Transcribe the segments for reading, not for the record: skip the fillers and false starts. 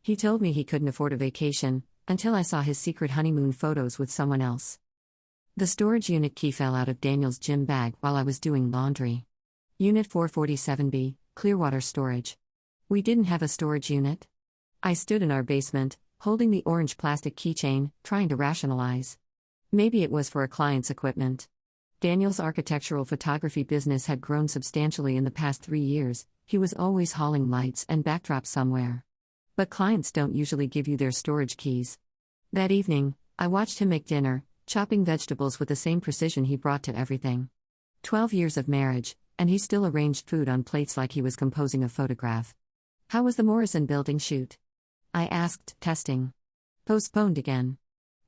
He told me he couldn't afford a vacation, until I saw his secret honeymoon photos with someone else. The storage unit key fell out of Daniel's gym bag while I was doing laundry. Unit 447B, Clearwater Storage. We didn't have a storage unit. I stood in our basement, holding the orange plastic keychain, trying to rationalize. Maybe it was for a client's equipment. Daniel's architectural photography business had grown substantially in the past 3 years. He was always hauling lights and backdrops somewhere. But clients don't usually give you their storage keys. That evening, I watched him make dinner, chopping vegetables with the same precision he brought to everything. 12 years of marriage, and he still arranged food on plates like he was composing a photograph. How was the Morrison building shoot? I asked, testing. Postponed again.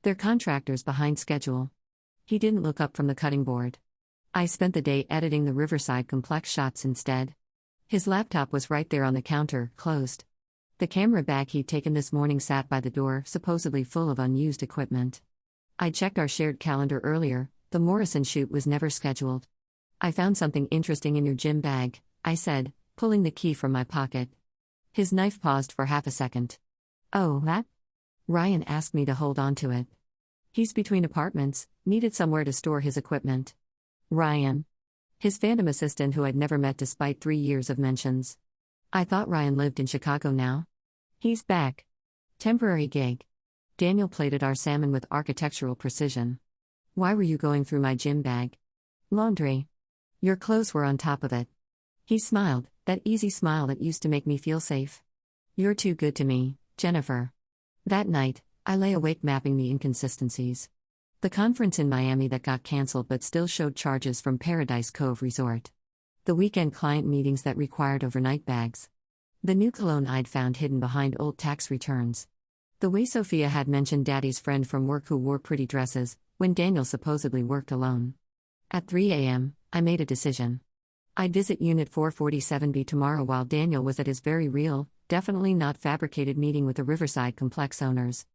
They're contractors behind schedule. He didn't look up from the cutting board. I spent the day editing the Riverside complex shots instead. His laptop was right there on the counter, closed. The camera bag he'd taken this morning sat by the door, supposedly full of unused equipment. I checked our shared calendar earlier. The Morrison shoot was never scheduled. I found something interesting in your gym bag, I said, pulling the key from my pocket. His knife paused for half a second. Oh, that? Ryan asked me to hold on to it. He's between apartments, needed somewhere to store his equipment. Ryan. His phantom assistant who I'd never met despite 3 years of mentions. I thought Ryan lived in Chicago now. He's back. Temporary gig. Daniel plated our salmon with architectural precision. Why were you going through my gym bag? Laundry. Your clothes were on top of it. He smiled, that easy smile that used to make me feel safe. You're too good to me, Jennifer. That night, I lay awake mapping the inconsistencies. The conference in Miami that got canceled but still showed charges from Paradise Cove Resort. The weekend client meetings that required overnight bags. The new cologne I'd found hidden behind old tax returns. The way Sophia had mentioned Daddy's friend from work who wore pretty dresses, when Daniel supposedly worked alone. At 3 a.m., I made a decision. I'd visit Unit 447B tomorrow while Daniel was at his very real, definitely not fabricated meeting with the Riverside complex owners.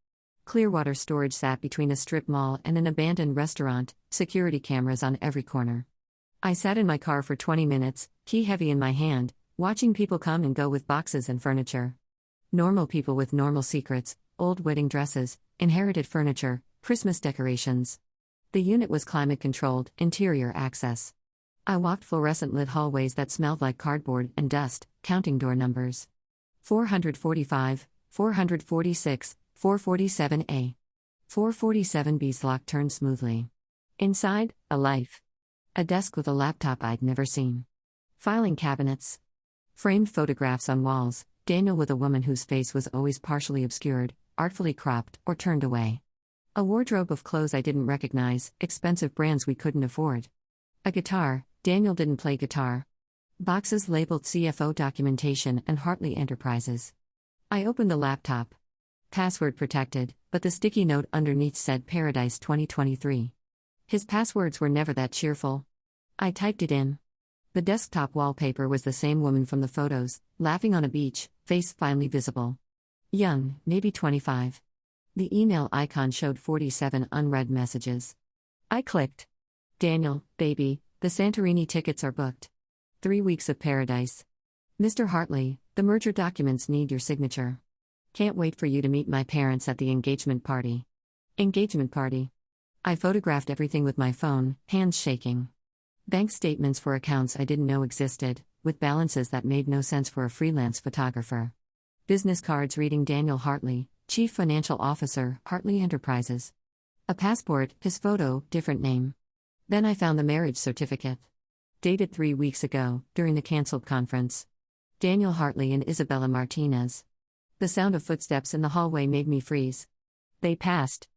Clearwater Storage sat between a strip mall and an abandoned restaurant, security cameras on every corner. I sat in my car for 20 minutes, key heavy in my hand, watching people come and go with boxes and furniture. Normal people with normal secrets, old wedding dresses, inherited furniture, Christmas decorations. The unit was climate-controlled, interior access. I walked fluorescent-lit hallways that smelled like cardboard and dust, counting door numbers. 445, 446, 447A. 447B's lock turned smoothly. Inside, a life. A desk with a laptop I'd never seen. Filing cabinets. Framed photographs on walls, Daniel with a woman whose face was always partially obscured, artfully cropped, or turned away. A wardrobe of clothes I didn't recognize, expensive brands we couldn't afford. A guitar, Daniel didn't play guitar. Boxes labeled CFO documentation and Hartley Enterprises. I opened the laptop. Password protected, but the sticky note underneath said Paradise 2023. His passwords were never that cheerful. I typed it in. The desktop wallpaper was the same woman from the photos, laughing on a beach, face finely visible. Young, maybe 25. The email icon showed 47 unread messages. I clicked. Daniel, baby, the Santorini tickets are booked. 3 weeks of paradise. Mr. Hartley, the merger documents need your signature. Can't wait for you to meet my parents at the engagement party. Engagement party. I photographed everything with my phone, hands shaking. Bank statements for accounts I didn't know existed, with balances that made no sense for a freelance photographer. Business cards reading Daniel Hartley, Chief Financial Officer, Hartley Enterprises. A passport, his photo, different name. Then I found the marriage certificate. Dated 3 weeks ago, during the cancelled conference. Daniel Hartley and Isabella Martinez. The sound of footsteps in the hallway made me freeze. They passed.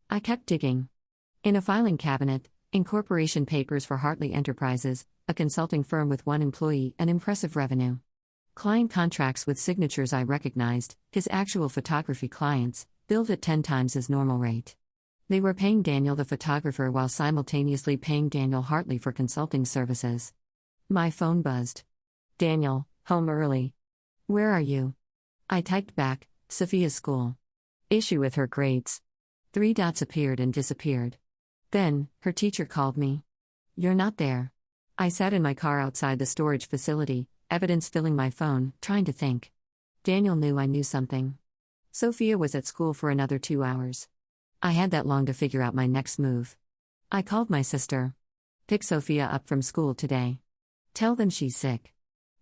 I kept digging. In a filing cabinet, incorporation papers for Hartley Enterprises, a consulting firm with 1 employee and impressive revenue. Client contracts with signatures I recognized, his actual photography clients, billed at 10 times his normal rate. They were paying Daniel the photographer while simultaneously paying Daniel Hartley for consulting services. My phone buzzed. Daniel, home early. Where are you? I typed back, Sophia's school. Issue with her grades. 3 dots appeared and disappeared. Then, her teacher called me. You're not there. I sat in my car outside the storage facility, evidence filling my phone, trying to think. Daniel knew I knew something. Sophia was at school for another 2 hours. I had that long to figure out my next move. I called my sister. Pick Sophia up from school today. Tell them she's sick.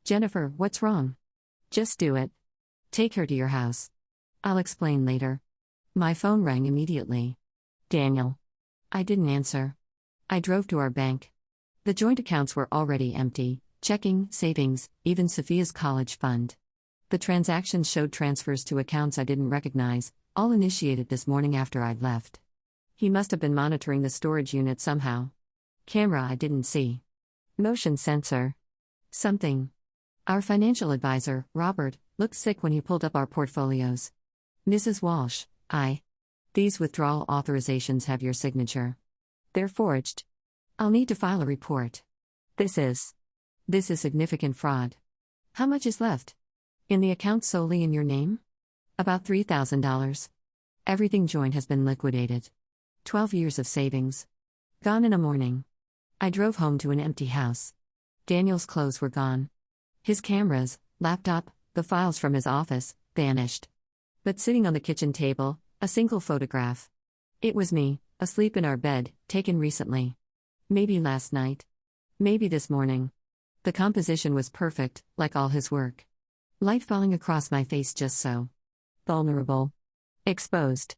Jennifer, what's wrong? Just do it. Take her to your house. I'll explain later. My phone rang immediately. Daniel. I didn't answer. I drove to our bank. The joint accounts were already empty, checking, savings, even Sophia's college fund. The transactions showed transfers to accounts I didn't recognize, all initiated this morning after I'd left. He must have been monitoring the storage unit somehow. Camera I didn't see. Motion sensor. Something. Our financial advisor, Robert, looked sick when he pulled up our portfolios. Mrs. Walsh, These withdrawal authorizations have your signature. They're forged. I'll need to file a report. This is significant fraud. How much is left? In the account solely in your name? About $3,000. Everything joint has been liquidated. 12 years of savings. Gone in a morning. I drove home to an empty house. Daniel's clothes were gone. His cameras, laptop, the files from his office, vanished. But sitting on the kitchen table, a single photograph. It was me, asleep in our bed, taken recently. Maybe last night. Maybe this morning. The composition was perfect, like all his work. Light falling across my face just so. Vulnerable. Exposed.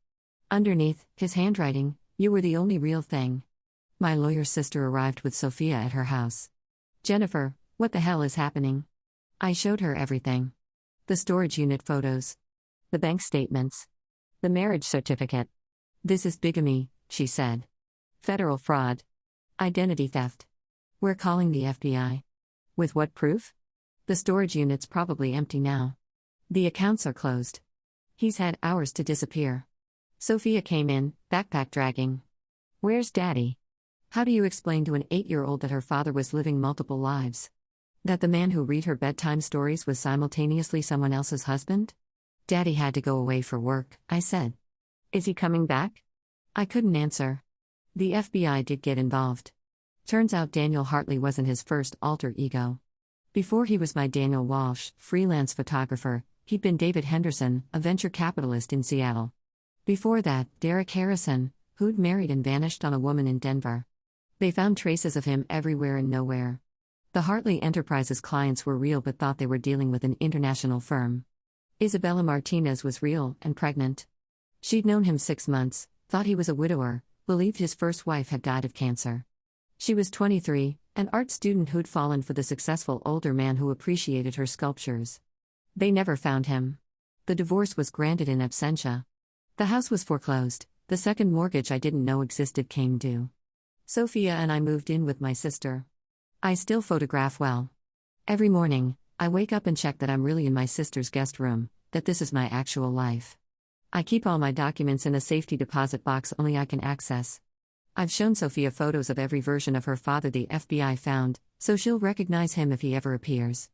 Underneath, his handwriting, "You were the only real thing." My lawyer's sister arrived with Sophia at her house. Jennifer, what the hell is happening? I showed her everything. The storage unit photos. The bank statements. The marriage certificate. This is bigamy, she said. Federal fraud. Identity theft. We're calling the FBI. With what proof? The storage unit's probably empty now. The accounts are closed. He's had hours to disappear. Sophia came in, backpack dragging. Where's Daddy? How do you explain to an 8-year-old that her father was living multiple lives? That the man who read her bedtime stories was simultaneously someone else's husband? Daddy had to go away for work, I said. Is he coming back? I couldn't answer. The FBI did get involved. Turns out Daniel Hartley wasn't his first alter ego. Before he was my Daniel Walsh, freelance photographer, he'd been David Henderson, a venture capitalist in Seattle. Before that, Derek Harrison, who'd married and vanished on a woman in Denver. They found traces of him everywhere and nowhere. The Hartley Enterprises clients were real but thought they were dealing with an international firm. Isabella Martinez was real and pregnant. She'd known him 6 months, thought he was a widower, believed his first wife had died of cancer. She was 23, an art student who'd fallen for the successful older man who appreciated her sculptures. They never found him. The divorce was granted in absentia. The house was foreclosed, the second mortgage I didn't know existed came due. Sophia and I moved in with my sister. I still photograph well. Every morning, I wake up and check that I'm really in my sister's guest room, that this is my actual life. I keep all my documents in a safety deposit box only I can access. I've shown Sophia photos of every version of her father the FBI found, so she'll recognize him if he ever appears.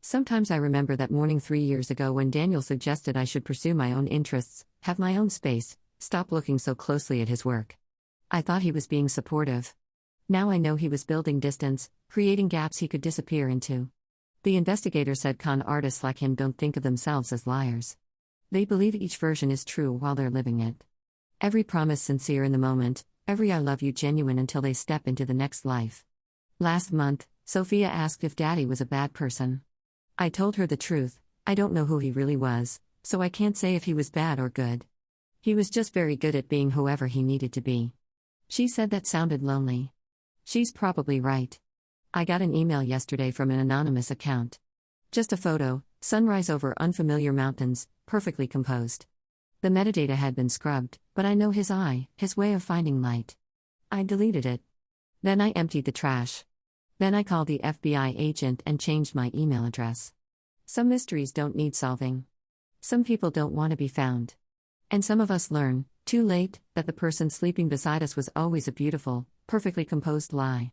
Sometimes I remember that morning 3 years ago when Daniel suggested I should pursue my own interests, have my own space, stop looking so closely at his work. I thought he was being supportive. Now I know he was building distance, creating gaps he could disappear into. The investigator said con artists like him don't think of themselves as liars. They believe each version is true while they're living it. Every promise sincere in the moment, every I love you genuine until they step into the next life. Last month, Sophia asked if Daddy was a bad person. I told her the truth, I don't know who he really was, so I can't say if he was bad or good. He was just very good at being whoever he needed to be. She said that sounded lonely. She's probably right. I got an email yesterday from an anonymous account. Just a photo, sunrise over unfamiliar mountains, perfectly composed. The metadata had been scrubbed, but I know his eye, his way of finding light. I deleted it. Then I emptied the trash. Then I called the FBI agent and changed my email address. Some mysteries don't need solving. Some people don't want to be found. And some of us learn, too late, that the person sleeping beside us was always a beautiful, perfectly composed lie.